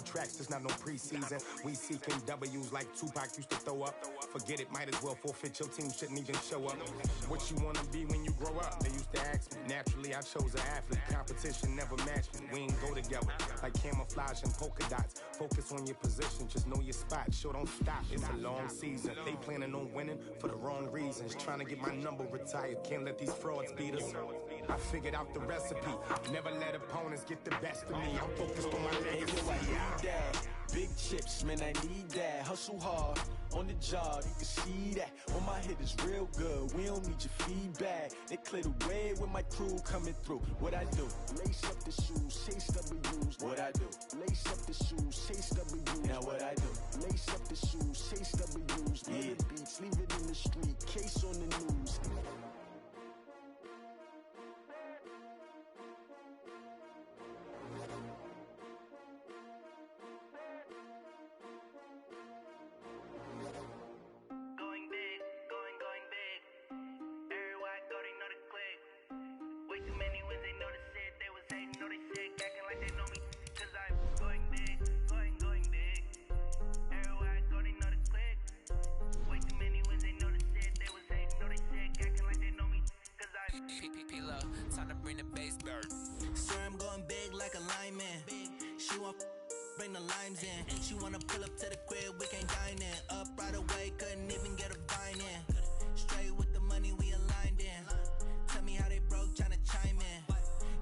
tracks, there's not no preseason. We seeking W's like Tupac used to throw up. Forget it, might as well forfeit. Your team shouldn't even show up. What you wanna be when you grow up? They used to ask me. Naturally, I chose an athlete. Competition never matched me. We ain't go together like camouflage and polka dots. Focus on your position, just know your spot. Sure, don't stop. It's a long season. They planning on winning for the wrong reasons. Trying to get my number retired. Can't let these frauds beat us. I figured out the recipe. Never let opponents get the best of me. I'm focused on my legacy. I need that. Big chips, man, I need that. Hustle hard on the job, you can see that. On my hit is real good. We don't need your feedback. They clear the way with my crew coming through. What I do? Lace up the shoes, chase W's. What I do? Lace up the shoes, chase W's. Now what I do? Lace up the shoes, chase W's. Yeah. The beats, leave it in the street. Case on the news. Time to bring the bass bird. Sir, I'm going big like a lineman. She want bring the limes in. She wanna pull up to the crib, we can't dine in. Up right away, couldn't even get a vine in. Straight with the money we aligned in. Tell me how they broke, tryna chime in.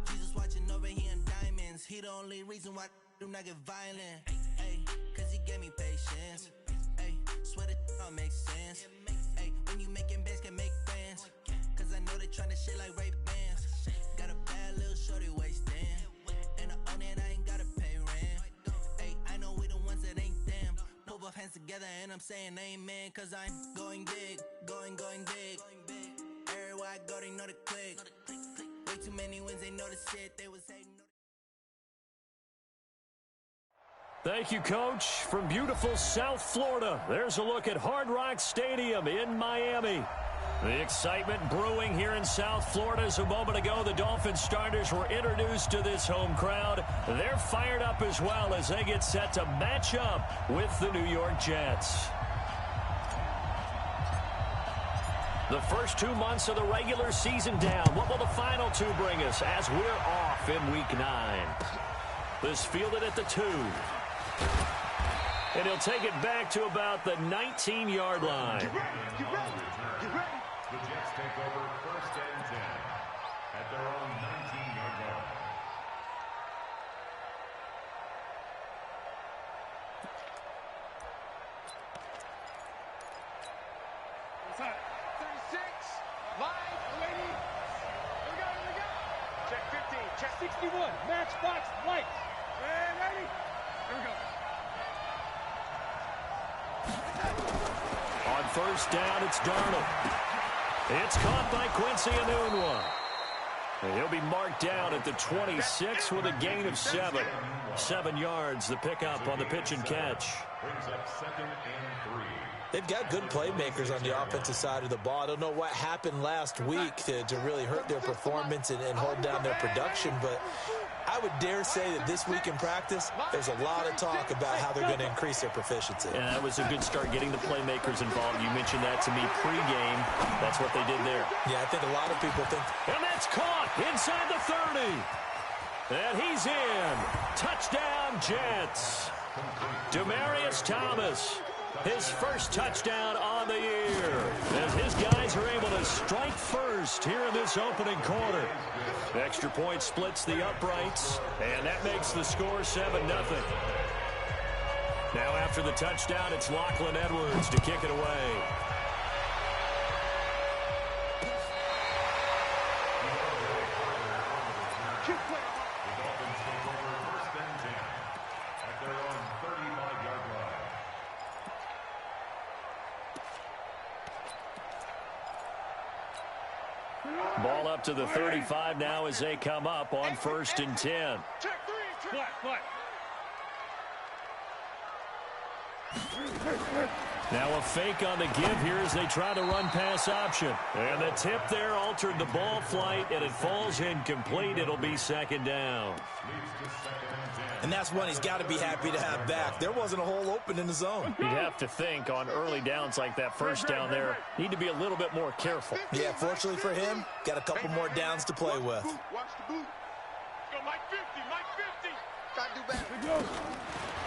Jesus watching over here in diamonds. He the only reason why I do not get violent. Ay, cause he gave me patience. Ay, swear that don't make sense. Ay, when you making bands, can make friends. Cause I know they tryna shit like Ray Bans. Got a bad little shorty wasting. And I own it, I ain't gotta pay rent. Ay, I know we the ones that ain't them. Put both hands together and I'm saying amen. Cause I'm going big, going big. Everywhere I go, they know the click. Way too many wins, they know the shit. They was hating. Thank you, Coach. From beautiful South Florida, there's a look at Hard Rock Stadium in Miami. The excitement brewing here in South Florida. As a moment ago, the Dolphins starters were introduced to this home crowd. They're fired up as well as they get set to match up with the New York Jets. The first 2 months of the regular season down. What will the final two bring us as we're off in Week 9? This fielded at the 2. And he'll take it back to about the 19-yard line. Get ready. The Jets take over 1st and 10 at their own 19-yard line. What's up? 36, live, ready. Here we go. Check 15, check 61, matchbox, lights. And ready. Here we go. On 1st down, it's Darnold. It's caught by Quincy Enunwa. And he'll be marked down at the 26 with a gain of 7. 7 yards, the pickup on the pitch and catch. Brings up 2nd and 3. They've got good playmakers on the offensive side of the ball. I don't know what happened last week to really hurt their performance and hold down their production, but I would dare say that this week in practice, there's a lot of talk about how they're going to increase their proficiency. And that was a good start, getting the playmakers involved. You mentioned that to me pregame. That's what they did there. Yeah, I think a lot of people think. And that's caught inside the 30. And he's in. Touchdown, Jets. Demaryius Thomas, his first touchdown on the year, as his guys are able to strike first here in this opening quarter. The extra point splits the uprights, and that makes the score 7-0. Now after the touchdown, it's Lachlan Edwards to kick it away. Ball up to the 35 now as they come up on 1st and 10. Check 3, check. Flat. Now a fake on the give here as they try to run pass option. And the tip there altered the ball flight, and it falls incomplete. It'll be second down. And that's one he's got to be happy to have back. There wasn't a hole open in the zone. You'd have to think on early downs like that first down there, need to be a little bit more careful. Yeah, fortunately for him, got a couple more downs to play with. Watch the boot. Go Mike 50, Mike 50. Try to do better.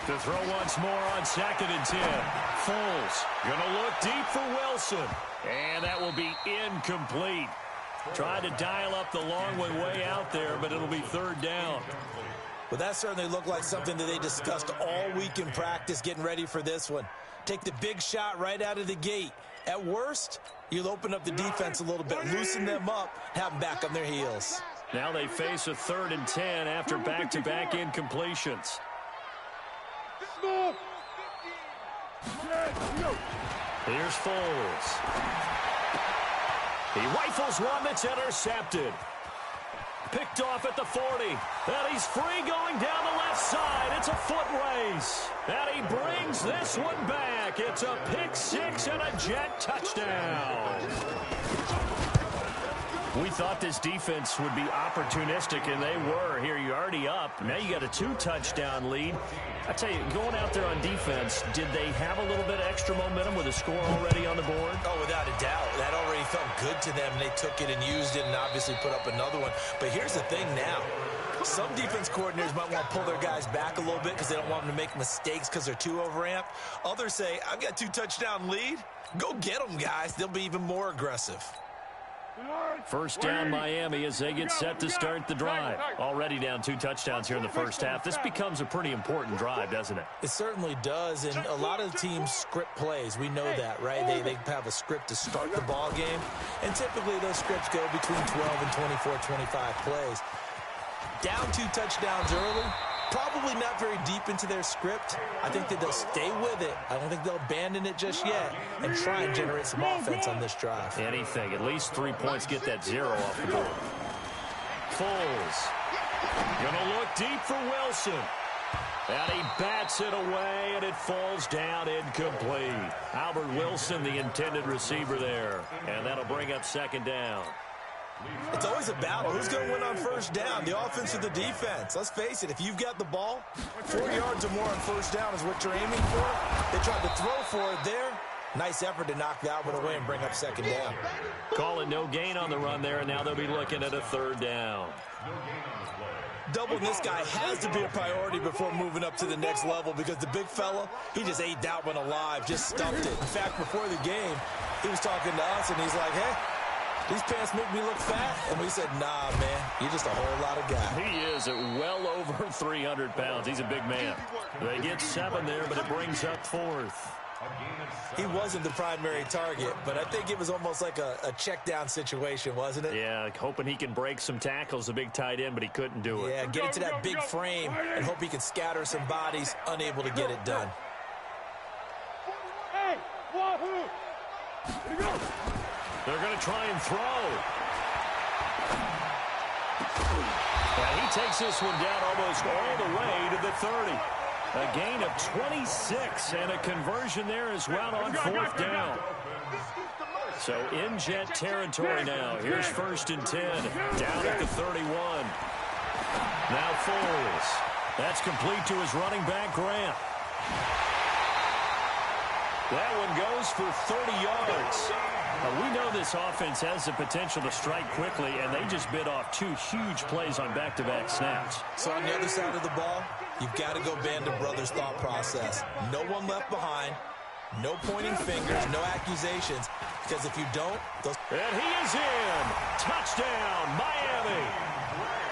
To throw once more on 2nd and 10. Foles gonna look deep for Wilson. And that will be incomplete. Tried to dial up the long one way out there, but it'll be 3rd down. Well, that certainly looked like something that they discussed all week in practice getting ready for this one. Take the big shot right out of the gate. At worst, you'll open up the defense a little bit, loosen them up, have them back on their heels. Now they face a 3rd and 10 after back-to-back incompletions. Here's Foles. He rifles one that's intercepted. Picked off at the 40. And he's free going down the left side. It's a foot race. And he brings this one back. It's a pick 6 and a Jet touchdown. We thought this defense would be opportunistic, and they were. Here, you're already up. Now you got a 2-touchdown lead. I tell you, going out there on defense, did they have a little bit of extra momentum with a score already on the board? Oh, without a doubt. That already felt good to them. They took it and used it and obviously put up another one. But here's the thing now. Some defense coordinators might want to pull their guys back a little bit because they don't want them to make mistakes because they're too overamped. Others say, I've got a 2-touchdown lead. Go get them, guys. They'll be even more aggressive. First down Miami as they get set to start the drive. Already down 2 touchdowns here in the first half. This becomes a pretty important drive, doesn't it? It certainly does, and a lot of the teams script plays. We know that, right? They have a script to start the ball game, and typically those scripts go between 12 and 24, 25 plays. Down 2 touchdowns early, probably not very deep into their script. I think that they'll stay with it. I don't think they'll abandon it just yet and try and generate some offense on this drive. Anything. At least 3 points. Get that 0 off the board. Foles. Gonna look deep for Wilson. And he bats it away, and it falls down incomplete. Albert Wilson, the intended receiver there. And that'll bring up 2nd down. It's always a battle. Who's going to win on first down, the offense or the defense? Let's face it, if you've got the ball, 4 yards or more on first down is what you're aiming for. They tried to throw for it there. Nice effort to knock that one away and bring up 2nd down. Call it no gain on the run there, and now they'll be looking at a 3rd down. Doubling this guy has to be a priority before moving up to the next level because the big fella, he just ate that one alive, just stuffed it. In fact, before the game, he was talking to us, and he's like, hey, these pants make me look fat. And we said, nah, man, you're just a whole lot of guy. He is at well over 300 pounds. He's a big man. They get 7 there, but it brings up 4th. He wasn't the primary target, but I think it was almost like a check down situation, wasn't it? Yeah, hoping he can break some tackles, a big tight end, but he couldn't do it. Yeah, get into that big frame and hope he can scatter some bodies, unable to get it done. Hey, wahoo! Here we go. They're going to try and throw. And he takes this one down almost all the way to the 30. A gain of 26 and a conversion there as well on 4th down. So in Jet territory now. Here's 1st and 10 down at the 31. Now Foles. That's complete to his running back, Grant. That one goes for 30 yards. We know this offense has the potential to strike quickly, and they just bit off 2 huge plays on back-to-back snaps. So on the other side of the ball, you've got to go Band of Brothers thought process. No one left behind, no pointing fingers, no accusations, because if you don't, those... And he is in. Touchdown, Miami.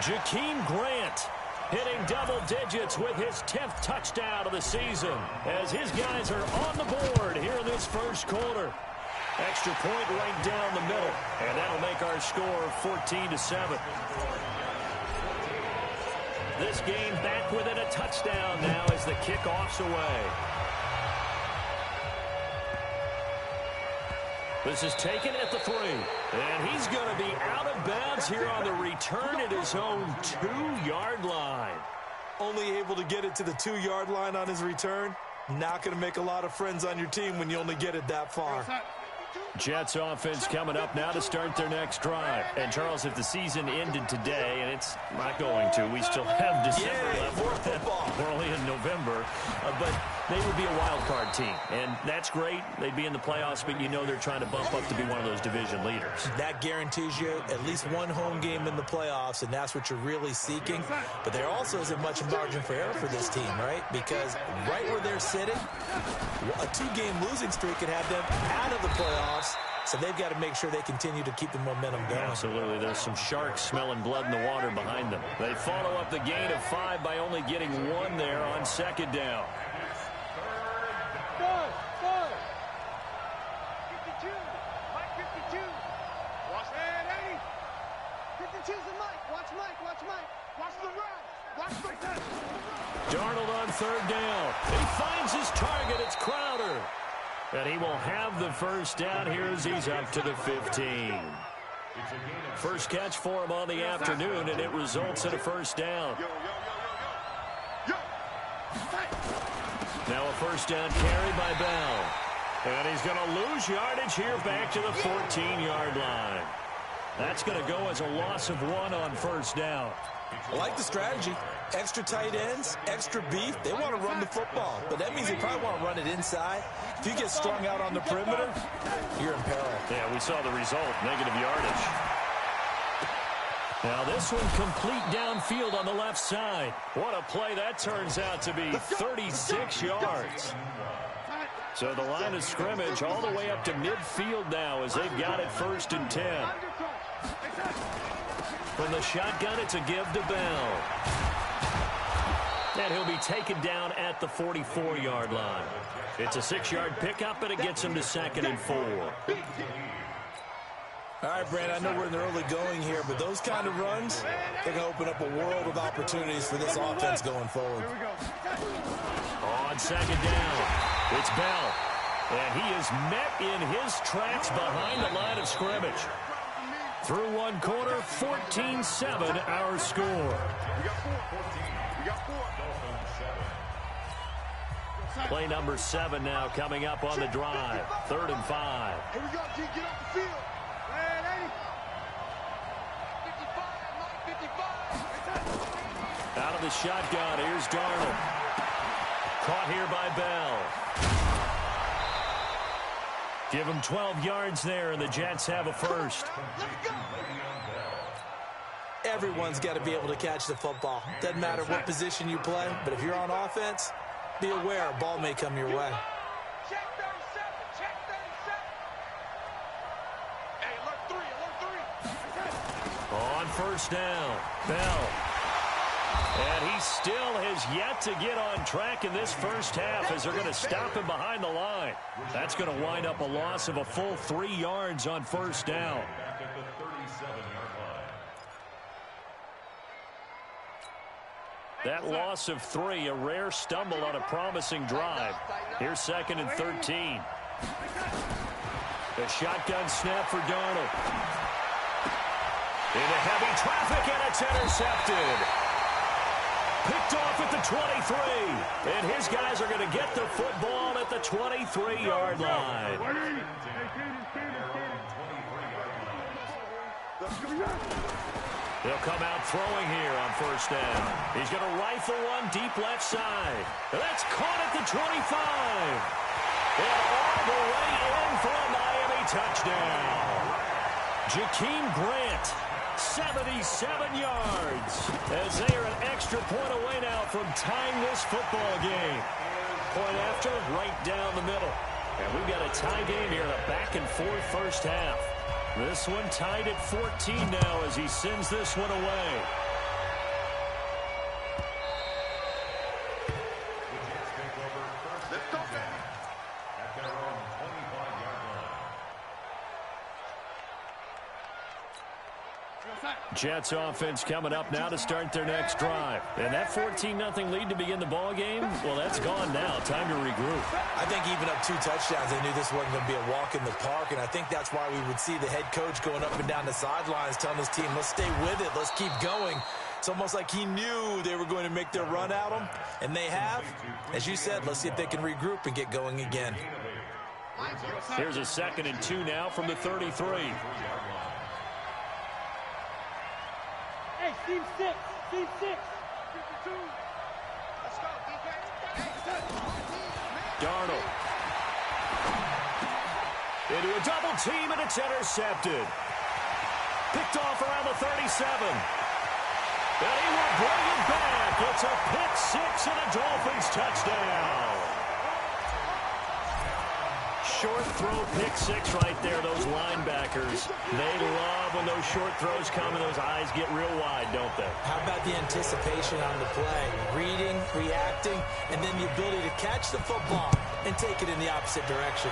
Jakeem Grant hitting double digits with his 10th touchdown of the season as his guys are on the board here in this first quarter. Extra point right down the middle, and that'll make our score 14-7. This game back within a touchdown now as the kickoff's away. This is taken at the 3, and he's going to be out of bounds here on the return at his own 2-yard line. Only able to get it to the 2-yard line on his return. Not going to make a lot of friends on your team when you only get it that far. Jets offense coming up now to start their next drive. And, Charles, if the season ended today, and it's not going to, we still have December left. More football. We're only in November. But they would be a wild card team. And that's great. They'd be in the playoffs, but you know they're trying to bump up to be one of those division leaders. That guarantees you at least one home game in the playoffs, and that's what you're really seeking. But there also isn't much margin for error for this team, right? Because right where they're sitting, a 2-game losing streak could have them out of the playoffs. So they've got to make sure they continue to keep the momentum going. Absolutely. There's some sharks smelling blood in the water behind them. They follow up the gain of 5 by only getting 1 there on second down. 52. Mike 52. Watch that, 80. 52's the Mike. Watch Mike. Watch Mike. Watch the run. Watch the run. Darnold on third down. He finds his target. It's Crowder. And he will have the first down here as he's up to the 15. First catch for him on the afternoon, and it results in a first down. Now a first down carry by Bell. And he's going to lose yardage here back to the 14-yard line. That's going to go as a loss of 1 on first down. I like the strategy. Extra tight ends, extra beef. They want to run the football, but that means they probably want to run it inside. If you get strung out on the perimeter, you're in peril. Yeah, we saw the result, negative yardage. Now this one complete downfield on the left side. What a play that turns out to be, 36 yards. So the line of scrimmage all the way up to midfield now as they've got it 1st and 10. From the shotgun, it's a give to Bell. And he'll be taken down at the 44-yard line. It's a 6-yard pickup, and it gets him to 2nd and 4. All right, Brand, I know we're in the early going here, but those kind of runs, they're going to open up a world of opportunities for this offense going forward. On second down, it's Bell. And he is met in his tracks behind the line of scrimmage. Through one quarter, 14-7 our score. Play number 7 now coming up on the drive. 3rd and 5. Here we go, G. Get off the field. Man, 80. 55, Mike, 55. Out of the shotgun, here's Darnold. Caught here by Bell. Give him 12 yards there, and the Jets have a first. Everyone's got to be able to catch the football. Doesn't matter what position you play, but if you're on offense, be aware a ball may come your way. Check 37. Check 37. Hey, alert 3. On first down, Bell. And he still has yet to get on track in this first half as they're going to stop him behind the line. That's going to wind up a loss of a full 3 yards on first down. That loss of 3, a rare stumble on a promising drive. Here's 2nd and 13. The shotgun snap for Darnold. Into heavy traffic, and it's intercepted. Picked off at the 23. And his guys are going to get the football at the 23-yard line. He'll come out throwing here on first down. He's going to rifle one deep left side. That's caught at the 25. And all the way in for a Miami touchdown. Jakeem Grant, 77 yards, as they are an extra point away now from tying this football game. Point after, right down the middle. And we've got a tie game here in a back-and-forth first half. This one tied at 14 now as he sends this one away. Jets offense coming up now to start their next drive. And that 14-0 lead to begin the ball game, well, that's gone now. Time to regroup. I think even up 2 touchdowns, they knew this wasn't going to be a walk in the park, and I think that's why we would see the head coach going up and down the sidelines telling his team, let's stay with it, let's keep going. It's almost like he knew they were going to make their run at him, and they have. As you said, let's see if they can regroup and get going again. Here's a 2nd and 2 now from the 33. Hey, team 6. Team 6. 52. Let's go, defense. Darnold. Into a double team, and it's intercepted. Picked off around the 37. And he will bring it back. It's a pick 6 and a Dolphins touchdown. Short throw, pick 6 right there. Those linebackers, they love when those short throws come and those eyes get real wide, don't they? How about the anticipation on the play? Reading, reacting, and then the ability to catch the football and take it in the opposite direction.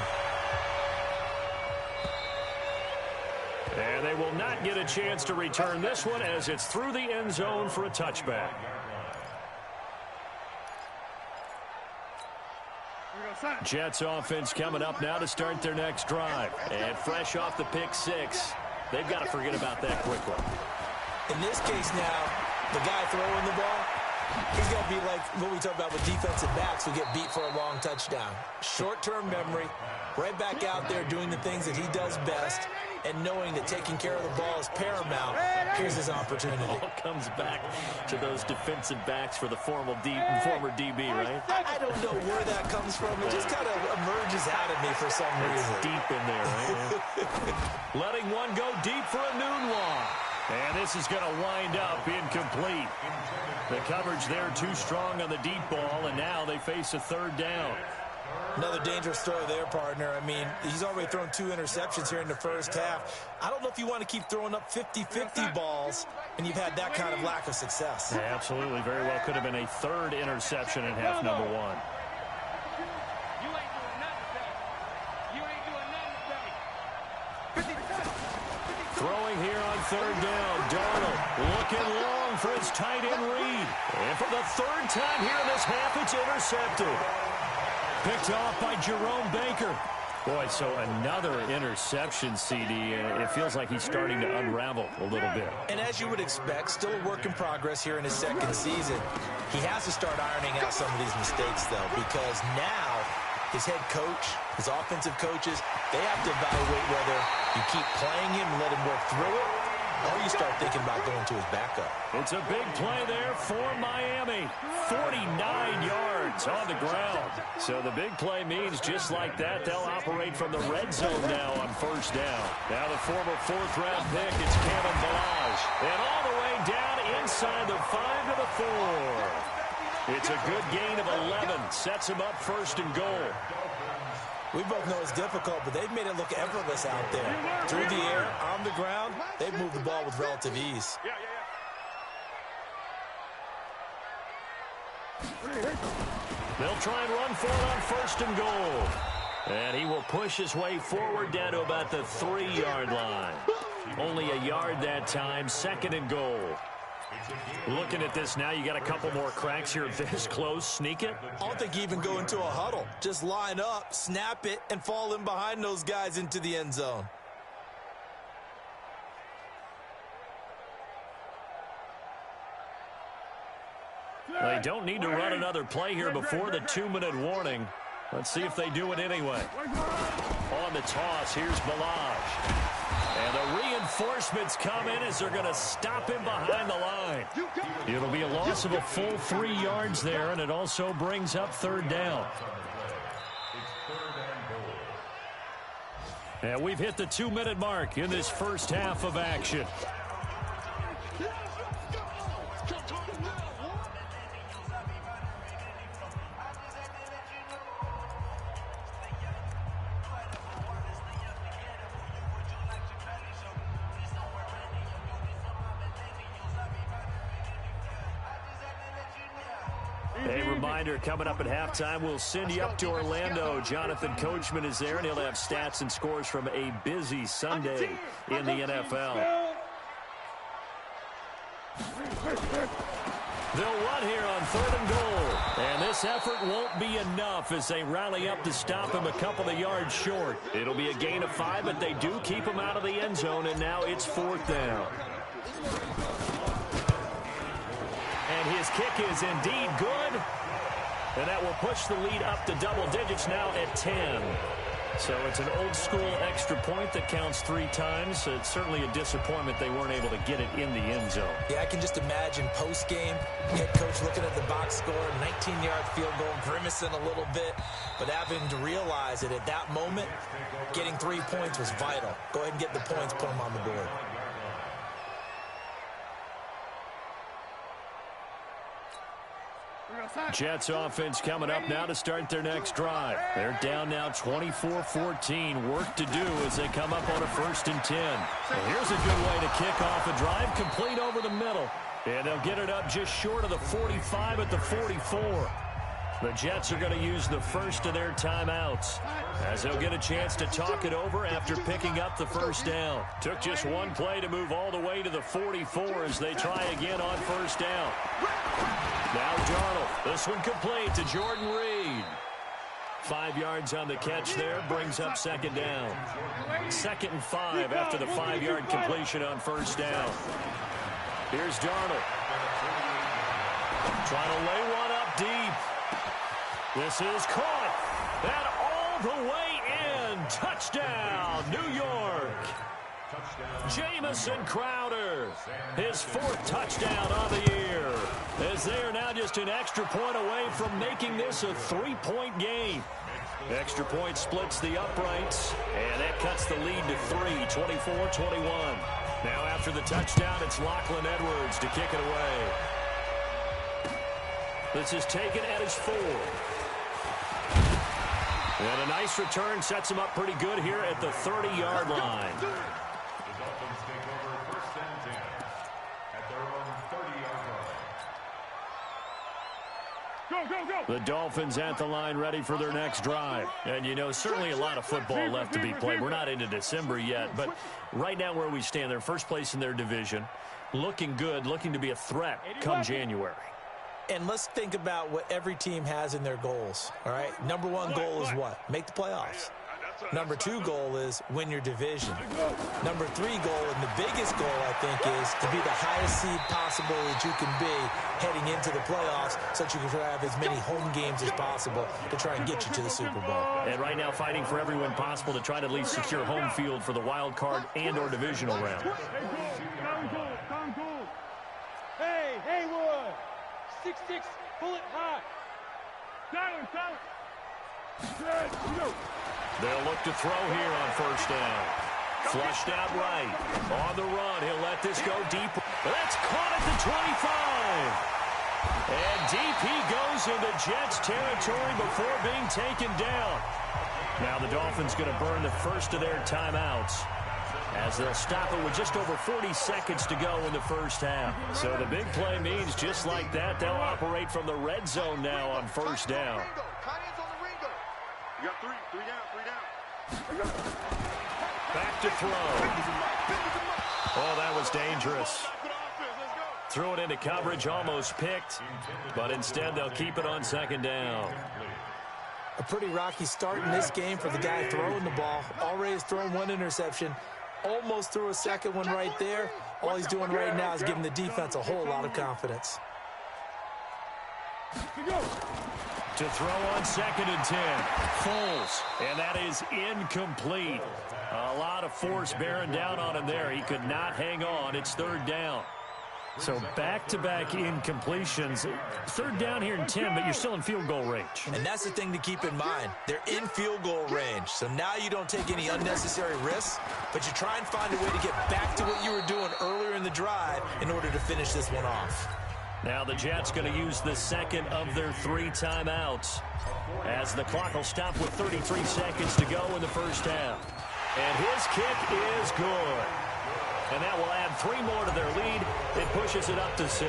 And they will not get a chance to return this one as it's through the end zone for a touchback. Jets offense coming up now to start their next drive. And fresh off the pick 6, they've got to forget about that quickly. In this case now, the guy throwing the ball, he's got to be like what we talk about with defensive backs who get beat for a long touchdown. Short-term memory, right back out there doing the things that he does best, and knowing that taking care of the ball is paramount. Here's his opportunity. It all comes back to those defensive backs for the former DB, right? I don't know where that comes from. It just kind of emerges out of me for some reason. It's deep in there, right? Letting one go deep for a noon one. And this is going to wind up incomplete. The coverage there too strong on the deep ball, and now they face a 3rd down. Another dangerous throw there, partner. I mean, he's already thrown 2 interceptions here in the first half. I don't know if you want to keep throwing up 50-50 balls and you've had that kind of lack of success. Yeah, absolutely. Very well could have been a 3rd interception in half number 1. You ain't doing nothing today. You ain't doing nothing today. Throwing here on 3rd down. Darnold looking long for his tight end read. And for the 3rd time here in this half, it's intercepted. Picked off by Jerome Baker. Boy, so another interception, CD. It feels like he's starting to unravel a little bit. And as you would expect, still a work in progress here in his 2nd season. He has to start ironing out some of these mistakes, though, because now his head coach, his offensive coaches, they have to evaluate whether you keep playing him and let him work through it, or you start thinking about going to his backup. It's a big play there for Miami. 49 yards on the ground. So the big play means just like that, they'll operate from the red zone now on 1st down. Now the former 4th-round pick, it's Kevin Balaj. And all the way down inside the 5 to the 4. It's a good gain of 11. Sets him up 1st and goal. We both know it's difficult, but they've made it look effortless out there. Through the air, on the ground, they've moved the ball with relative ease. They'll try and run for it on 1st and goal. And he will push his way forward down to about the 3-yard line. Only a yard that time, 2nd and goal. Looking at this now, you got a couple more cracks here this close. Sneak it? I don't think you even go into a huddle. Just line up, snap it, and fall in behind those guys into the end zone. They don't need to run another play here before the 2-minute warning. Let's see if they do it anyway. On the toss, here's Balaj. And the reinforcements come in as they're going to stop him behind the line. It'll be a loss of a full 3 yards there, and it also brings up 3rd down. And we've hit the 2-minute mark in this first half of action. A reminder, coming up at halftime, we'll send you up to Orlando. Jonathan Coachman is there, and he'll have stats and scores from a busy Sunday in the NFL. They'll run here on 3rd and goal. And this effort won't be enough as they rally up to stop him a couple of yards short. It'll be a gain of 5, but they do keep him out of the end zone, and now it's 4th down. And his kick is indeed good. And that will push the lead up to double digits now at 10. So it's an old-school extra point that counts 3 times. It's certainly a disappointment they weren't able to get it in the end zone. Yeah, I can just imagine post-game, head coach looking at the box score, 19-yard field goal, grimacing a little bit, but having to realize that at that moment, getting 3 points was vital. Go ahead and get the points, put them on the board. Jets offense coming up now to start their next drive. They're down now 24-14. Work to do as they come up on a 1st and 10. And here's a good way to kick off a drive, complete over the middle. And they'll get it up just short of the 45 at the 44. The Jets are going to use the first of their timeouts as they'll get a chance to talk it over after picking up the 1st down. Took just one play to move all the way to the 44 as they try again on 1st down. Now Darnold, this one complete to Jordan Reed. 5 yards on the catch there, brings up 2nd down. 2nd and 5 after the 5-yard completion on 1st down. Here's Darnold. Trying to lay one up deep. This is caught. And all the way in. Touchdown, New York. Jamison Crowder, his 4th touchdown on the year, as they are now just an extra point away from making this a 3-point game. Extra point splits the uprights, and that cuts the lead to 3, 24-21. Now after the touchdown, it's Lachlan Edwards to kick it away. This is taken at his 4. And a nice return sets him up pretty good here at the 30-yard line. The Dolphins at the line ready for their next drive. And, you know, certainly a lot of football left to be played. We're not into December yet, but right now where we stand, they're first place in their division, looking good, looking to be a threat come January. And let's think about what every team has in their goals, all right? Number 1 goal is what? Make the playoffs. Number 2 goal is win your division. Number 3 goal, and the biggest goal, I think, is to be the highest seed possible that you can be heading into the playoffs so that you can have as many home games as possible to try and get you to the Super Bowl. And right now fighting for every win possible to try to at least secure home field for the wild card and or divisional round. Hey, Haywood! 6'6", pull it high. Silent. They'll look to throw here on 1st down. Flushed out right. On the run, he'll let this go deep. That's caught at the 25. And deep he goes into Jets territory before being taken down. Now the Dolphins going to burn the first of their timeouts as they'll stop it with just over 40 seconds to go in the 1st half. So the big play means just like that, they'll operate from the red zone now on 1st down. You got 3 down. Back to throw. Oh, that was dangerous. Threw it into coverage, almost picked, but instead they'll keep it on 2nd down. A pretty rocky start in this game for the guy throwing the ball. Already has thrown 1 interception. Almost threw a 2nd one right there. All he's doing right now is giving the defense a whole lot of confidence. To throw on 2nd and 10. Foles. And that is incomplete. A lot of force bearing down on him there. He could not hang on. It's 3rd down. So back-to-back incompletions. 3rd down here in 10, but you're still in field goal range. And that's the thing to keep in mind. They're in field goal range. So now you don't take any unnecessary risks, but you try and find a way to get back to what you were doing earlier in the drive in order to finish this one off. Now the Jets going to use the 2nd of their 3 timeouts as the clock will stop with 33 seconds to go in the 1st half. And his kick is good. And that will add 3 more to their lead. It pushes it up to 6.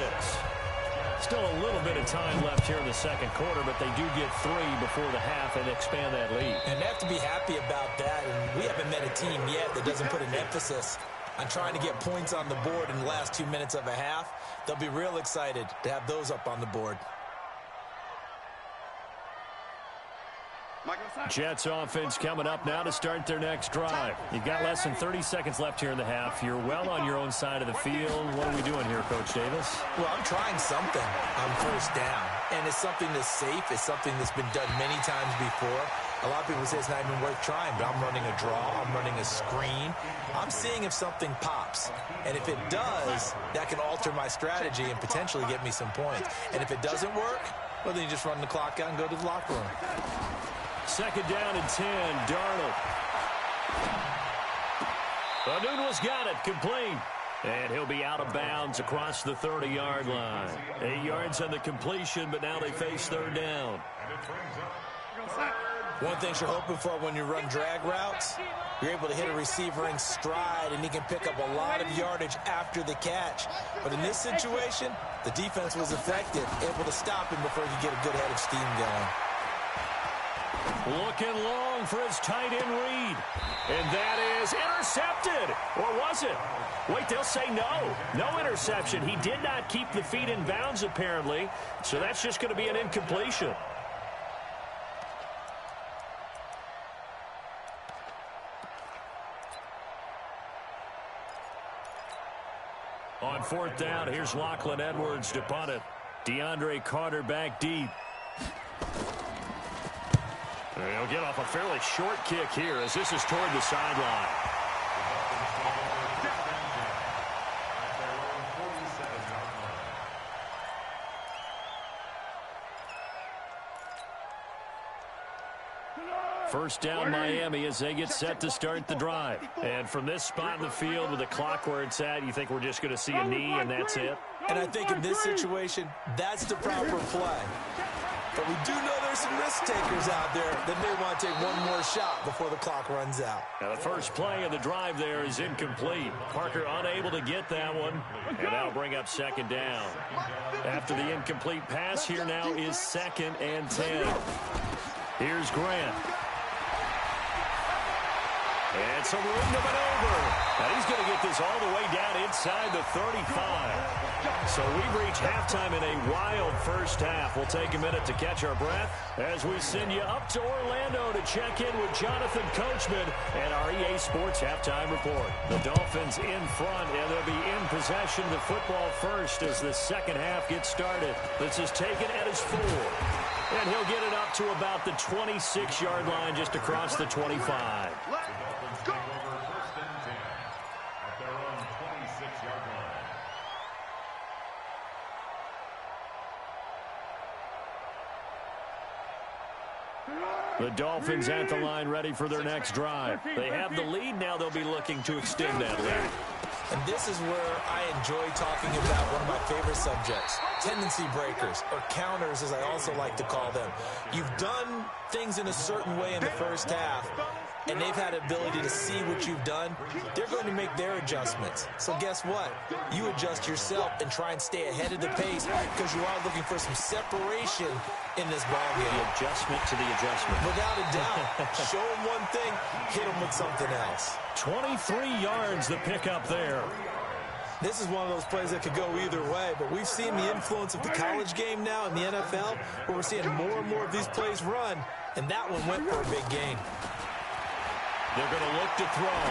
Still a little bit of time left here in the 2nd quarter, but they do get 3 before the half and expand that lead. And they have to be happy about that. And we haven't met a team yet that doesn't put an emphasis on trying to get points on the board in the last 2 minutes of a half. They'll be real excited to have those up on the board. Jets offense coming up now to start their next drive. You've got less than 30 seconds left here in the half. You're well on your own side of the field. What are we doing here, Coach Davis? Well, I'm trying something on first down, and it's something that's safe. It's something that's been done many times before. A lot of people say it's not even worth trying, but I'm running a draw. I'm running a screen. I'm seeing if something pops, and if it does, that can alter my strategy and potentially get me some points. And if it doesn't work, well, then you just run the clock out and go to the locker room. Second down and 10, Darnold. Anuno's got it, complete. And he'll be out of bounds across the 30-yard line. 8 yards on the completion, but now they face third down. One thing you're hoping for when you run drag routes, you're able to hit a receiver in stride, and he can pick up a lot of yardage after the catch. But in this situation, the defense was effective, able to stop him before he could get a good head of steam going. Looking long for his tight end read. And that is intercepted. Or was it? Wait, they'll say no. No interception. He did not keep the feet in bounds, apparently. So that's just going to be an incompletion. On fourth down, here's Lachlan Edwards to punt it. DeAndre Carter back deep. He'll get off a fairly short kick here as this is toward the sideline. First down Miami as they get set to start the drive. And from this spot in the field with the clock where it's at, you think we're just going to see a knee and that's it? And I think in this situation, that's the proper play. But we do know there's some risk takers out there that may want to take one more shot before the clock runs out. Now the first play of the drive there is incomplete. Parker unable to get that one, and that'll bring up second down. After the incomplete pass, here now is 2nd and 10. Here's Grant. And some room to maneuver. And he's going to get this all the way down inside the 35. So we've reached halftime in a wild first half. We'll take a minute to catch our breath as we send you up to Orlando to check in with Jonathan Coachman and our EA Sports Halftime Report. The Dolphins in front, and they'll be in possession of the football first as the second half gets started. This is taken at his 4. And he'll get it up to about the 26-yard line just across the 25. The Dolphins at the line ready for their next drive. They have the lead. Now they'll be looking to extend that lead. And this is where I enjoy talking about one of my favorite subjects, tendency breakers, or counters as I also like to call them. You've done things in a certain way in the first half, and they've had the ability to see what you've done. They're going to make their adjustments. So guess what? You adjust yourself and try and stay ahead of the pace because you are looking for some separation in this ballgame. The adjustment to the adjustment. Without a doubt. Show them one thing, hit them with something else. 23 yards the pickup there. This is one of those plays that could go either way, but we've seen the influence of the college game now in the NFL, where we're seeing more and more of these plays run, and that one went for a big gain. They're going to look to throw.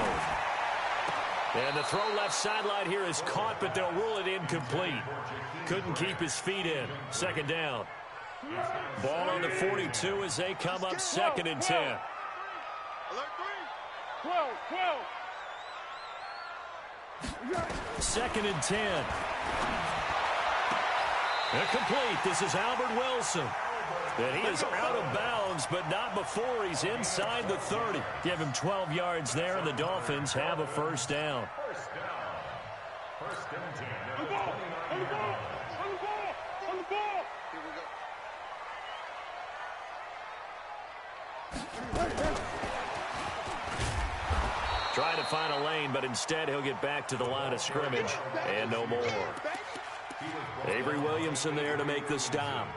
And the throw left sideline here is caught, but they'll rule it incomplete. Couldn't keep his feet in. Second down. Ball on the 42 as they come up 2nd and 10. 2nd and 10. Incomplete. This is Albert Wilson. And he is out of bounds, but not before he's inside the 30. Give him 12 yards there, and the Dolphins have a first down. First and 10. On the ball! On the ball! On the ball! On the ball! Here we go. Trying to find a lane, but instead he'll get back to the line of scrimmage, and no more. Avery Williamson there to make the stop.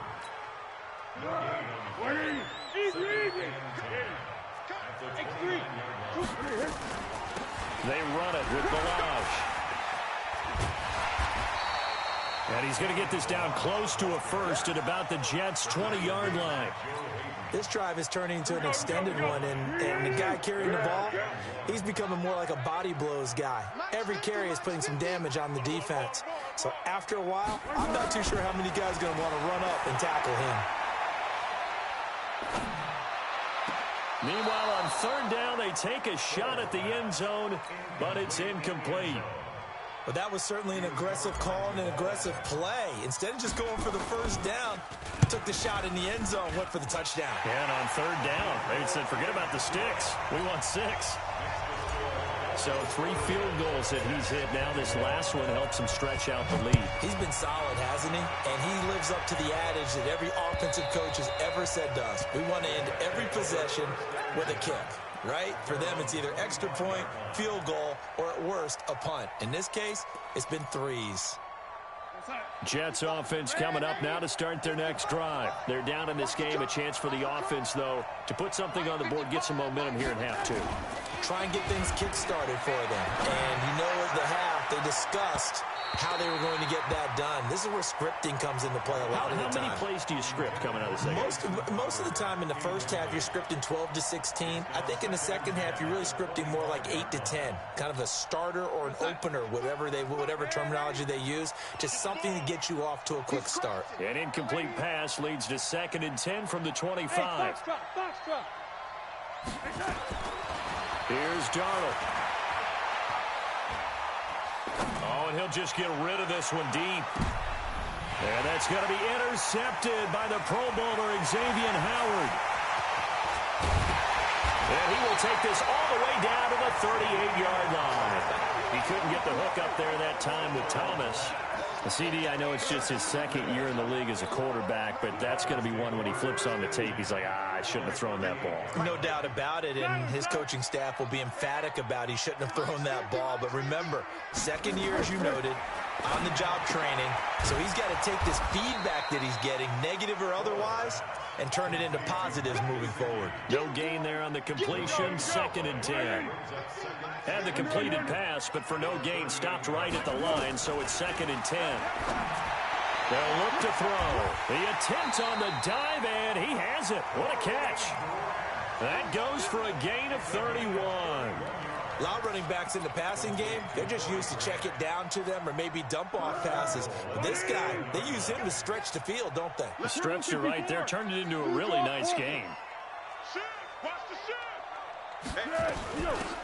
They run it with Balazs. And he's going to get this down close to a first at about the Jets' 20-yard line. This drive is turning into an extended one, and the guy carrying the ball, he's becoming more like a body blows guy. Every carry is putting some damage on the defense. So after a while, I'm not too sure how many guys are going to want to run up and tackle him. Meanwhile, on third down, they take a shot at the end zone, but it's incomplete. But that was certainly an aggressive call and an aggressive play. Instead of just going for the first down, took the shot in the end zone, went for the touchdown. And on third down, they said, forget about the sticks. We want 6. So 3 field goals that he's hit now. This last one helps him stretch out the lead. He's been solid, hasn't he? And he lives up to the adage that every offensive coach has ever said to us. We want to end every possession with a kick. Right? For them, it's either extra point, field goal, or at worst, a punt. In this case, it's been 3s. Jets offense coming up now to start their next drive. They're down in this game. A chance for the offense, though, to put something on the board, get some momentum here in half 2. Try and get things kick-started for them. And you know at the half, they discussed how they were going to get that done. This is where scripting comes into play a lot of the time. How many plays do you script coming out of the second? Most of the time in the first half, you're scripting 12 to 16. I think in the second half, you're really scripting more like 8 to 10. Kind of a starter or an opener, whatever terminology they use. Just something to get you off to a quick start. An incomplete pass leads to 2nd and 10 from the 25. Here's Darnold. Oh, and he'll just get rid of this one deep. And that's going to be intercepted by the Pro Bowler, Xavier Howard. And he will take this all the way down to the 38-yard line. He couldn't get the hook up there that time with Thomas. The CD, I know it's just his 2nd year in the league as a quarterback, but that's going to be one when he flips on the tape. He's like, I shouldn't have thrown that ball. No doubt about it, and his coaching staff will be emphatic about he shouldn't have thrown that ball. But remember, 2nd year, as you noted, on-the-job training. So he's got to take this feedback that he's getting, negative or otherwise, and turn it into positives moving forward. No gain there on the completion, 2nd and 10. Had the completed pass, but for no gain, stopped right at the line, so it's 2nd and 10. They'll look to throw. The attempt on the dive, and he has it. What a catch. That goes for a gain of 31. A lot of running backs in the passing game, they're just used to check it down to them or maybe dump off passes. But this guy, they use him to stretch the field, don't they? Stretched it right there, turned it into a really nice game.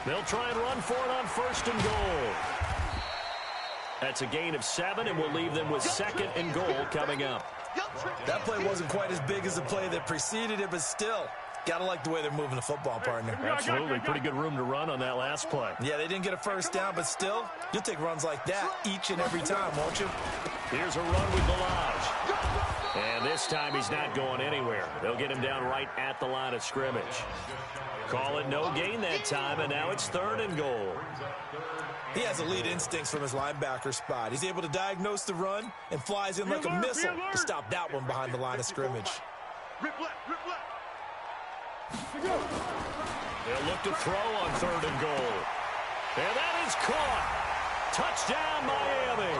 They'll try and run for it on 1st and goal. That's a gain of 7, and we'll leave them with 2nd and goal coming up. That play wasn't quite as big as the play that preceded it, but still, gotta like the way they're moving the football, partner. Absolutely. Pretty good room to run on that last play. Yeah, they didn't get a first down, but still, you'll take runs like that each and every time, won't you? Here's a run with Balaj. And this time he's not going anywhere. They'll get him down right at the line of scrimmage. Call it no gain that time, and now it's 3rd and goal. He has elite instincts from his linebacker spot. He's able to diagnose the run and flies in like a missile to stop that one behind the line of scrimmage. They'll look to throw on 3rd and goal. And that is caught. Touchdown, Miami.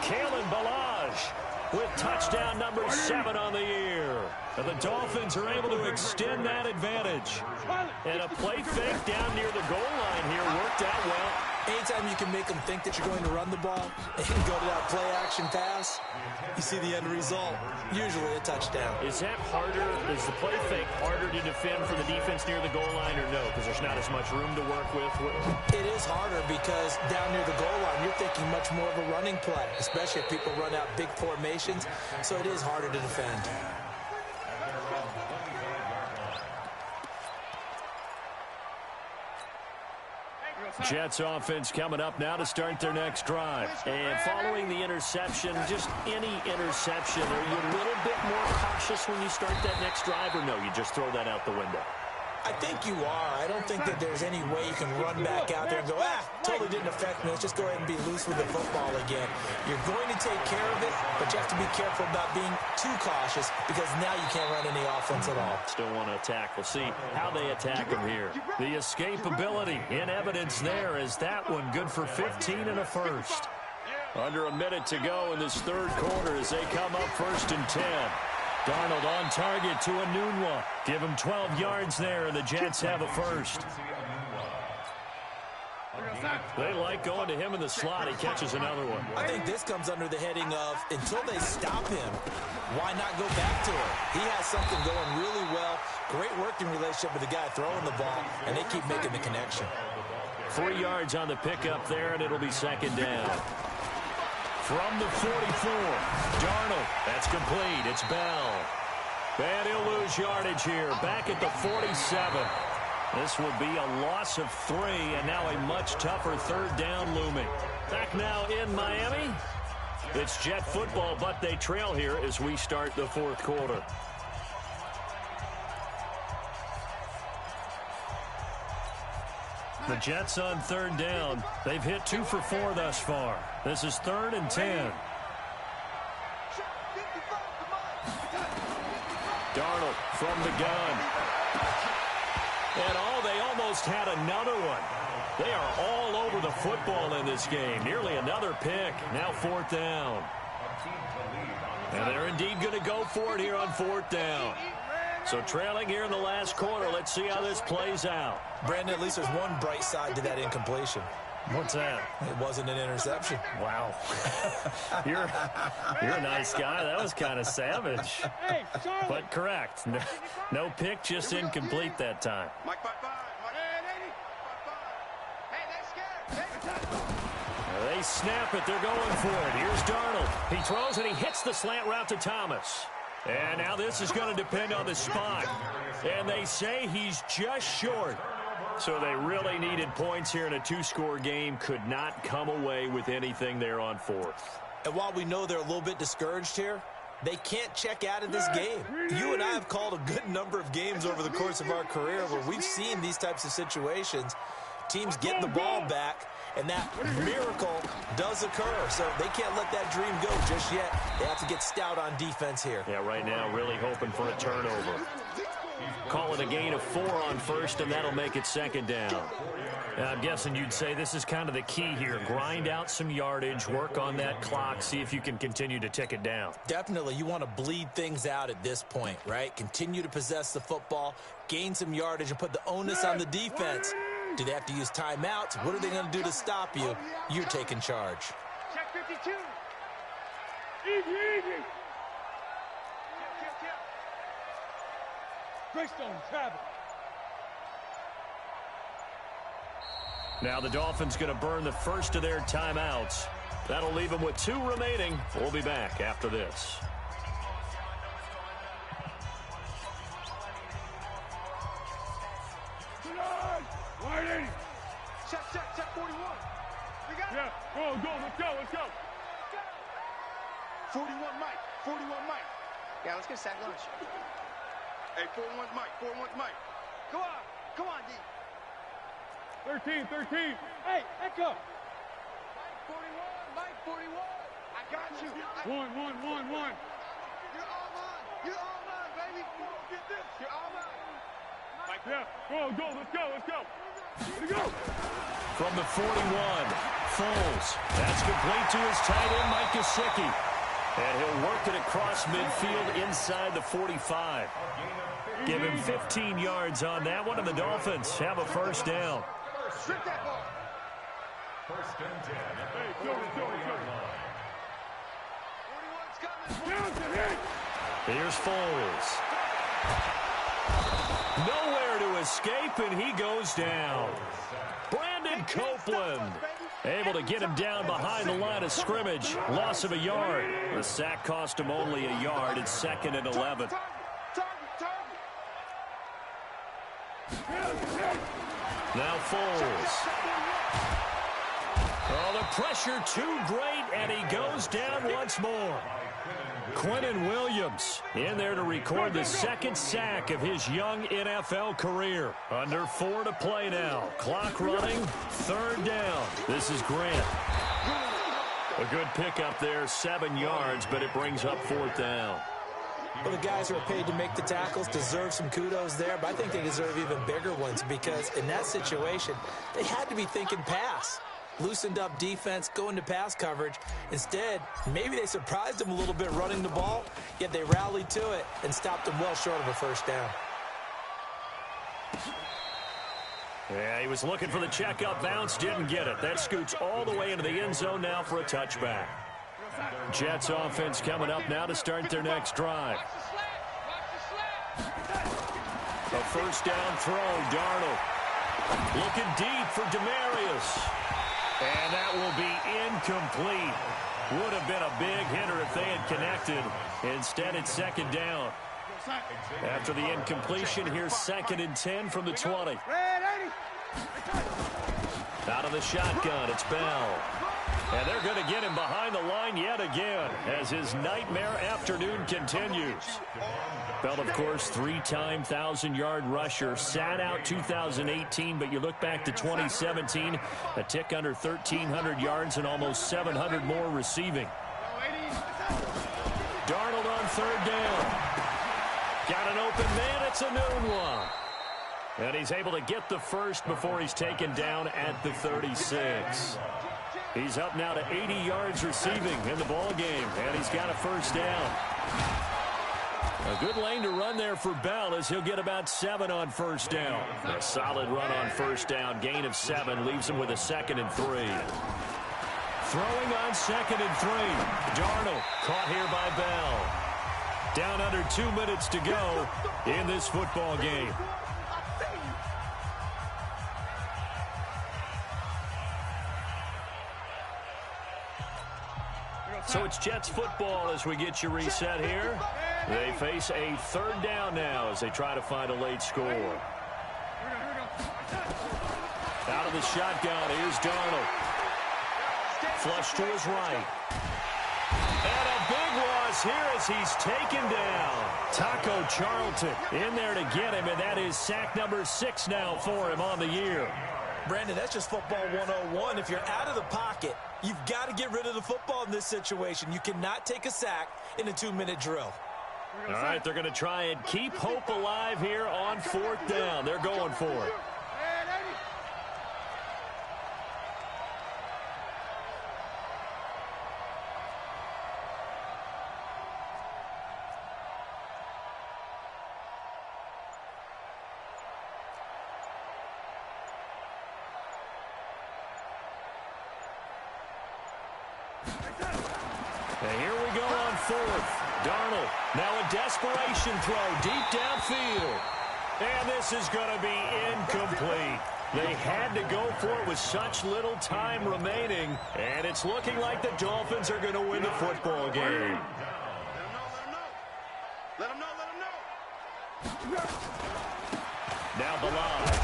Kalen Balaj with touchdown number 7 on the year. And the Dolphins are able to extend that advantage. And a play fake down near the goal line here worked out well. Anytime you can make them think that you're going to run the ball and go to that play-action pass, you see the end result, usually a touchdown. Is that harder? Is the play fake harder to defend for the defense near the goal line or no? Because there's not as much room to work with? It is harder because down near the goal line, you're thinking much more of a running play, especially if people run out big formations. So it is harder to defend. Jets offense coming up now to start their next drive. And following the interception, just any interception, are you a little bit more cautious when you start that next drive, or no, you just throw that out the window? I think you are. I don't think that there's any way you can run back out there and go, totally didn't affect me. Let's just go ahead and be loose with the football again. You're going to take care of it, but you have to be careful about being too cautious because now you can't run any offense at all. Still want to attack. We'll see how they attack him here. The escapability in evidence there is that one good for 15 and a first. Under a minute to go in this third quarter as they come up 1st and 10. Darnold on target to Enunwa. Give him 12 yards there, and the Jets have a first. They like going to him in the slot. He catches another one. I think this comes under the heading of, until they stop him, why not go back to him? He has something going really well. Great working relationship with the guy throwing the ball, and they keep making the connection. 3 yards on the pickup there, and it'll be 2nd down. From the 44, Darnold. That's complete. It's Bell. And he'll lose yardage here. Back at the 47. This will be a loss of 3, and now a much tougher 3rd down looming. Back now in Miami. It's Jet football, but they trail here as we start the 4th quarter. The Jets on 3rd down. They've hit 2 for 4 thus far. This is 3rd and 10. Darnold from the gun. And they almost had another one. They are all over the football in this game. Nearly another pick. Now 4th down. And they're indeed going to go for it here on 4th down. So trailing here in the last quarter. Let's see how this plays out. Brandon, at least there's one bright side to that incompletion. What's that? It wasn't an interception. Wow. You're a nice guy. That was kind of savage. But correct. No pick, just incomplete that time. They snap it. They're going for it. Here's Darnold. He throws and he hits the slant route to Thomas. And now this is going to depend on the spot. And they say he's just short. So they really needed points here in a 2-score game. Could not come away with anything there on 4th. And while we know they're a little bit discouraged here, they can't check out of this game. You and I have called a good number of games over the course of our career where we've seen these types of situations. Teams get the ball back, and that miracle does occur. So they can't let that dream go just yet. They have to get stout on defense here. Yeah, right now really hoping for a turnover. Call it a gain of 4 on 1st, and that'll make it 2nd down. I'm guessing you'd say this is kind of the key here. Grind out some yardage, work on that clock, see if you can continue to tick it down. Definitely. You want to bleed things out at this point, right? Continue to possess the football, gain some yardage, and put the onus on the defense. Do they have to use timeouts? What are they going to do to stop you? You're taking charge. Check 52. Easy. Greystone, travel. Now the Dolphins going to burn the first of their timeouts. That'll leave them with 2 remaining. We'll be back after this. Check 41. We got it. Yeah, let's go. 41 Mike. Yeah, let's get sack lunch. Hey, 41's Mike. Come on, D. 13. Hey, Echo. Mike 41. I got you. One. You're all mine, baby. Get this. You're all mine. Mike. Yeah, go. Let's go. From the 41, Foles. That's complete to his tight end, Mike Gesicki. And he'll work it across midfield inside the 45. Give him 15 yards on that one, and the Dolphins have a 1st down. Strip that ball. 1st and 10. Hey, go. 41's coming. Here's Foles. Nowhere to escape, and he goes down. Brandon Copeland able to get him down behind the line of scrimmage. Loss of a yard. The sack cost him only a yard. It's 2nd and 11. Now Foles. Oh, the pressure too great, and he goes down once more. Quinnen Williams in there to record the 2nd sack of his young NFL career. Under 4 to play now. Clock running, 3rd down. This is Grant. A good pickup there, 7 yards, but it brings up 4th down. Well, the guys who are paid to make the tackles deserve some kudos there, but I think they deserve even bigger ones because in that situation, they had to be thinking pass. loosened up defense, going to pass coverage. Instead, maybe they surprised him a little bit running the ball, yet they rallied to it and stopped him well short of a first down. Yeah, he was looking for the checkup bounce, didn't get it. That scoots all the way into the end zone now for a touchback. Jets offense coming up now to start their next drive. A first down throw, Darnold. Looking deep for Demarius. And that will be incomplete. Would have been a big hitter if they had connected. Instead, it's second down. After the incompletion, here's 2nd and 10 from the 20. Out of the shotgun, it's Bell. And they're going to get him behind the line yet again as his nightmare afternoon continues. Bell, of course, 3-time 1,000-yard rusher. Sat out 2018, but you look back to 2017, a tick under 1,300 yards and almost 700 more receiving. Darnold on third down. Got an open man. It's a noon one. And he's able to get the first before he's taken down at the 36. He's up now to 80 yards receiving in the ball game, and he's got a first down. A good lane to run there for Bell as he'll get about 7 on first down. A solid run on first down. Gain of 7 leaves him with a 2nd and 3. Throwing on 2nd and 3. Darnold caught here by Bell. Down under 2 minutes to go in this football game. So it's Jets football as we get you reset here. They face a third down now as they try to find a late score. Out of the shotgun, here's Darnold. Flush to his right. And a big loss here as he's taken down. Taco Charlton in there to get him, and that is sack number 6 now for him on the year. Brandon, that's just football 101. If you're out of the pocket, you've got to get rid of the football in this situation. You cannot take a sack in a 2-minute drill. All right, they're going to try and keep hope alive here on 4th down. They're going for it. And here we go on 4th. Darnold, now a desperation throw deep downfield. And this is going to be incomplete. They had to go for it with such little time remaining. And it's looking like the Dolphins are going to win the football game. Let them know. Now Bilal.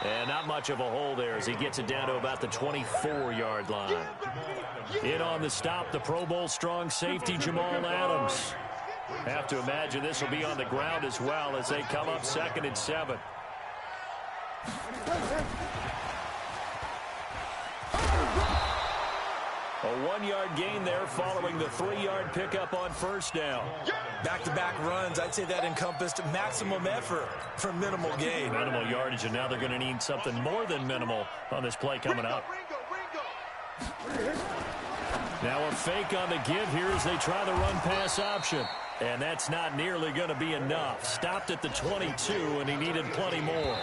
And not much of a hole there as he gets it down to about the 24-yard line. In on the stop, the Pro Bowl strong safety Jamal Adams. Have to imagine this will be on the ground as well as they come up 2nd and 7. A 1-yard gain there following the 3-yard pickup on first down. Back-to-back runs, I'd say that encompassed maximum effort for minimal gain. Minimal yardage, and now they're going to need something more than minimal on this play coming up. Now a fake on the give here as they try the run-pass option. And that's not nearly going to be enough. Stopped at the 22, and he needed plenty more.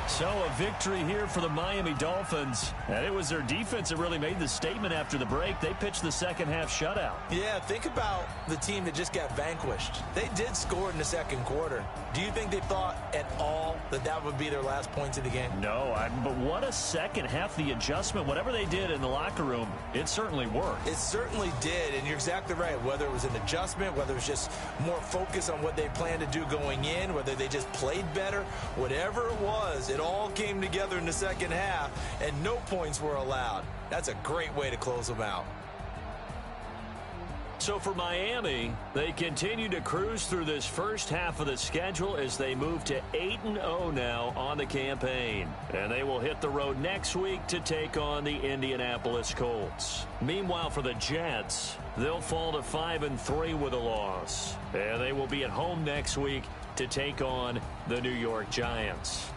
So a victory here for the Miami Dolphins. And it was their defense that really made the statement after the break. They pitched the second half shutout. Yeah, think about the team that just got vanquished. They did score in the second quarter. Do you think they thought at all that that would be their last points of the game? No, but what a second half. The adjustment, whatever they did in the locker room, it certainly worked. It certainly did, and you're exactly right. Whether it was an adjustment, whether it was just more focus on what they planned to do going in, whether they just played better, whatever it was, it all came together in the second half, and no points were allowed. That's a great way to close them out. So for Miami, they continue to cruise through this first half of the schedule as they move to 8-0 now on the campaign. And they will hit the road next week to take on the Indianapolis Colts. Meanwhile, for the Jets, they'll fall to 5-3 with a loss. And they will be at home next week to take on the New York Giants.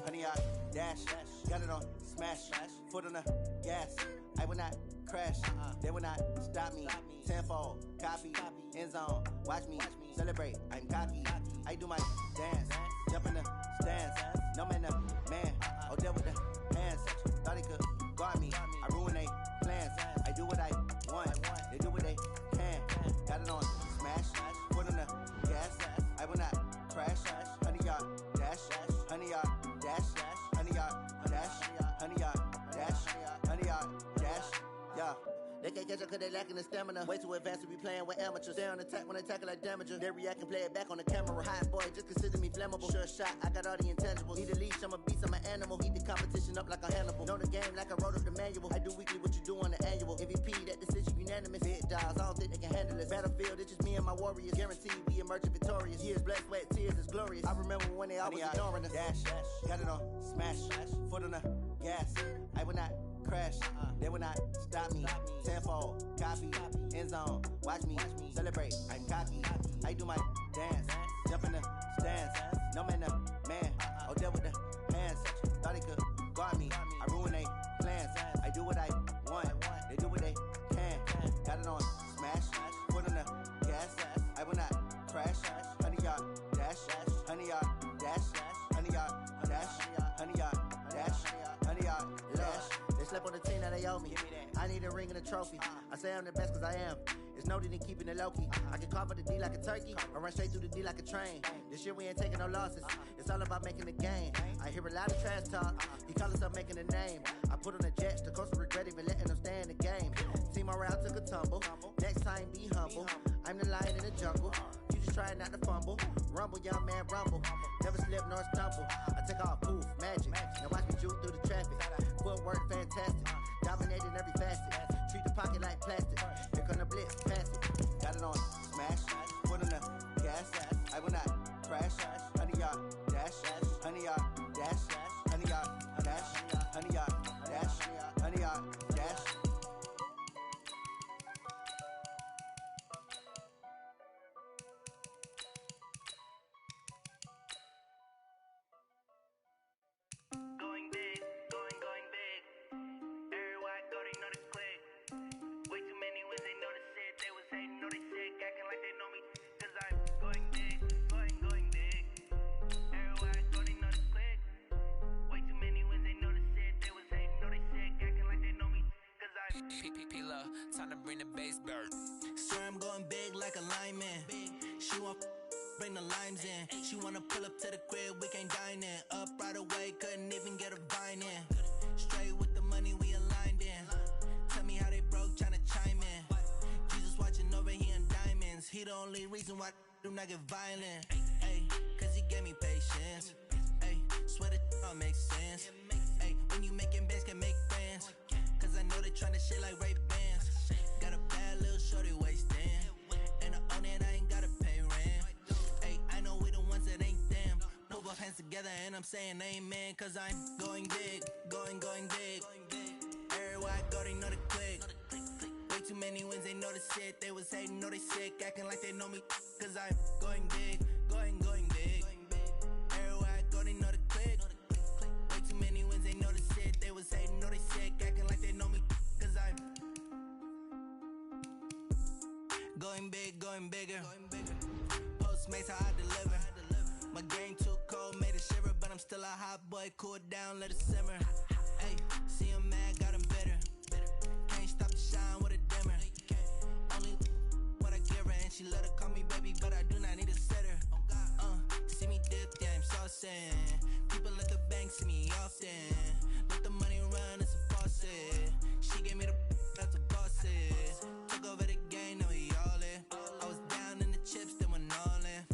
100-yard dash. Got it on smash. Foot on the gas. I will not crash. They will not stop me. Tenfold, copy, end zone. Watch me celebrate. I'm cocky. I do my dance. Jump in the stands. No man, the man. Oh, deal with the hands. Thought he could guard me. I ruin they plans. I do what I want. They do what they can. Got it on smash. Foot on the gas. I will not crash. 100-yard dash. 100-yard dash. 100-yard dash. 100-yard dash. 100-yard dash. Yeah. They can't catch up cause they lacking the stamina. Way too advanced to be playing with amateurs. Stay on attack when they tackle like damager. They react and play it back on the camera. Hot boy, just consider me flammable. Sure shot, I got all the intangibles. Need a leash, I'm a beast, I'm an animal. Heat the competition up like a Hannibal. Know the game like I wrote up the manual. I do weekly what you do on the annual. MVP, that decision unanimous. Big dials, I don't think they can handle this. Battlefield, it's just me and my warriors. Guaranteed we emerging victorious. Years, blood, sweat, tears, it's glorious. I remember when they always ignoring us. Dash, got it on smash. Foot on the gas. I will not crash. They will not stop me. Tenfold, copy, end zone. Watch me celebrate. I'm cocky. I do my dance. Jump in the stands. No man, the man. Oh, deal with the hands. Thought he could guard me. I ruin they plans. I do what I want. They do what they can. Got it on smash. Foot on the gas. I will not crash. 100-yard dash. 100-yard dash. 100-yard dash. 100-yard dash. 100-yard dash. They slept on the team that they owe me. I need a ring and a trophy. I say I'm the best cause I am. It's noted in keeping it low-key. I can carve up the D like a turkey or run straight through the D like a train. This year we ain't taking no losses. It's all about making the game. I hear a lot of trash talk. He call himself making a name. I put on the Jets. The coach will regret even letting them stay in the game. Team morale took a tumble. Next time be humble. I'm the lion in the jungle. You just try not to fumble. Rumble, young man, rumble. Never slip nor stumble. I take off, poof, magic. Now watch me juke through the traffic. Footwork fantastic. Dominating every facet. Treat the pocket like plastic. Here come the blitz, pass it. Got it on smash. Foot on the gas. I will not crash. 100-yard dash. 100-yard dash. 100-yard dash. 100-yard dash. 100-yard dash. Going big, going big. Everywhere I go, they know the click. Way too many wins, they know the shit. They was hating, know they sick, acting like they know me. Cause I'm going big, going big. Everywhere I go, they know the click. Way too many wins, they know the shit. They was hating, know they sick, acting like they know me. Cause I'm P-P-P-Love, time to bring the bass bird. Swear I'm going big like a lineman. She want bring the limes in. She wanna pull up to the crib, we can't dine in. Up right away, couldn't even get a vine in. Straight with the money, we aligned in. Tell me how they broke, tryna chime in. Jesus watching over, he in diamonds. He the only reason why I do not get violent. Ay, cause he gave me patience. Ay, swear that all makes sense. Ay, when you making bands, can make friends. Cause I know they tryna shit like Ray-Bans. Got a bad little shorty wasting. And I own it, I ain't gotta pay rent. Ay, I know we the ones that ain't them. Put both hands together and I'm saying amen. Cause I'm going big, going big. Everywhere I go, they know the click. Way too many wins, they know the shit. They was hating, know they sick, acting like they know me. Cause I'm going big, going big. Everywhere I go, they know the click. Way too many wins, they know the shit. They was hating, know they sick, acting like they know me. Cause I'm going big, going bigger. Postmates how I deliver. My game too cold, made it shiver, but I'm still a hot boy. Cool it down, let it simmer. Hey, see him mad, got him bitter. Can't stop the shine with a dimmer. Only what I give her, and she let her call me baby, but I do not need a sitter. See me dip, yeah, I'm saucing. People at the bank see me often. Let the money run, it's a faucet. She gave me the that's a faucet. Took over the game, now we all in. I was down in the chips, then went all in.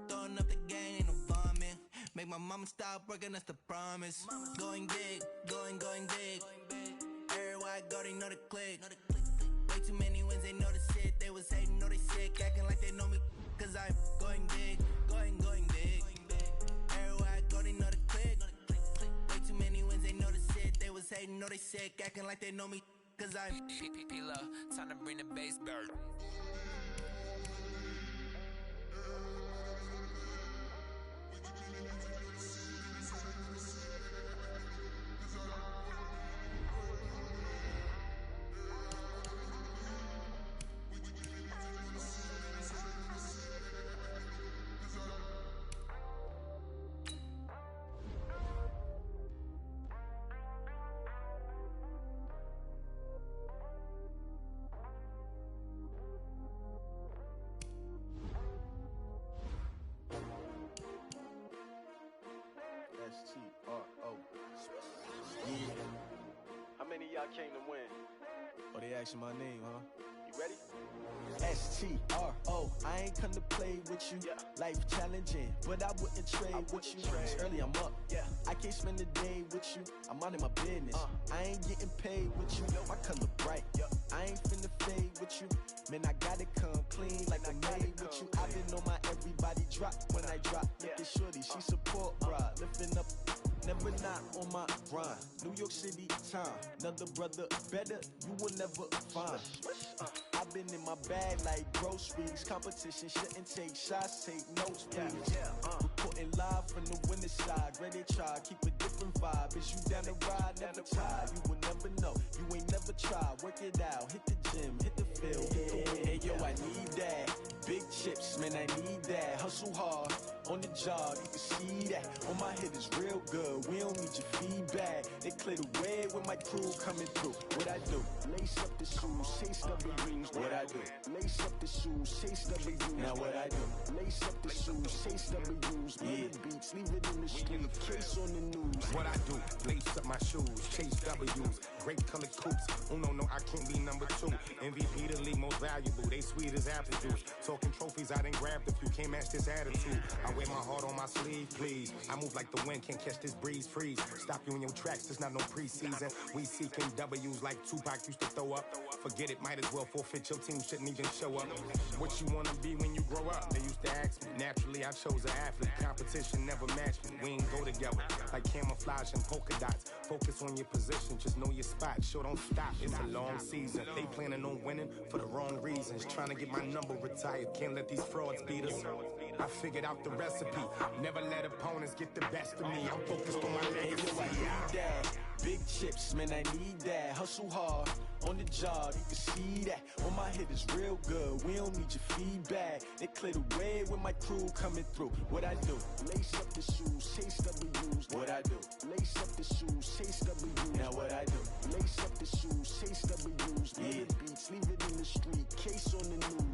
Throwing up the game, ain't no vomit. Make my mama stop working, that's the promise. Going big, going big. Everywhere I go, they know the click. Way too many wins, they know the shit. They was hating, know they sick, acting like they know me. Cause I'm going big, going big. Everywhere I go, they know the click. Way too many wins, they know the shit. They was hating, know they sick, acting like they know me. Cause I'm P-P-P-Love, time to bring the bass bird. S-T-R-O. Yeah. How many of y'all came to win? Oh, they asking my name, huh? You ready? S-T-R-O. I ain't come to play with you. Yeah. Life challenging, but I wouldn't trade with you. It's early, I'm up. Yeah. I can't spend the day with you. I'm minding my business. I ain't getting paid with you. My color bright. I ain't finna fade with you. Man, I gotta come clean like I made with you. I been on my everybody drop when I drop. Look at shorty, she support ride. Lifting up, never not on my grind. New York City time, another brother better, you will never find. I've been in my bag like groceries. Competition shouldn't take shots, take notes, please. Reporting live from the winning side. Ready to try, keep a different vibe. Is you down the ride, never tired. You will never know, you ain't never tried. Work it out, hit the gym, hit the field. Hey yo, I need that. Big chips, man, I need that. Hustle hard, on the job, you can see that. On my head is real good, we don't need your feedback. They clear the way with my crew coming through. What I do? Lace up the shoes, chase W's. What I do? Lace up the shoes, chase W's. Now what I do? Lace up the shoes, chase W's. Yeah, beats, leave it in the street, case on the news. What I do? Lace up my shoes, chase W's. Great colored coops. Oh no, I can't be number 2. MVP the league most valuable. They sweet as apple juice. Talking trophies, I didn't grab the few. Can't match this attitude. I wear my heart on my sleeve, please. I move like the wind, can't catch this breeze, freeze. Stop you in your tracks, there's not no preseason. We seeking W's like Tupac used to throw up. Forget it, might as well forfeit. Your team shouldn't even show up. What you wanna be when you grow up? They used to ask me. Naturally, I chose an athlete. Competition never matched me. We ain't go together like camouflage and polka dots. Focus on your position, just know your spot. Show don't stop, it's a long season. They planning on winning for the wrong reasons. Trying to get my number retired, can't let these frauds beat us. I figured out the recipe. Never let opponents get the best of me. I'm focused on my legacy. I need that. Big chips, man, I need that. Hustle hard, on the job, you can see that. On my head is real good, we don't need your feedback. They clear the way with my crew coming through. What I do? Lace up the shoes, chase W's. What I do? Lace up the shoes, chase W's. Now what I do? Lace up the shoes, chase W's. Yeah, beats, leave it in the street, case on the news.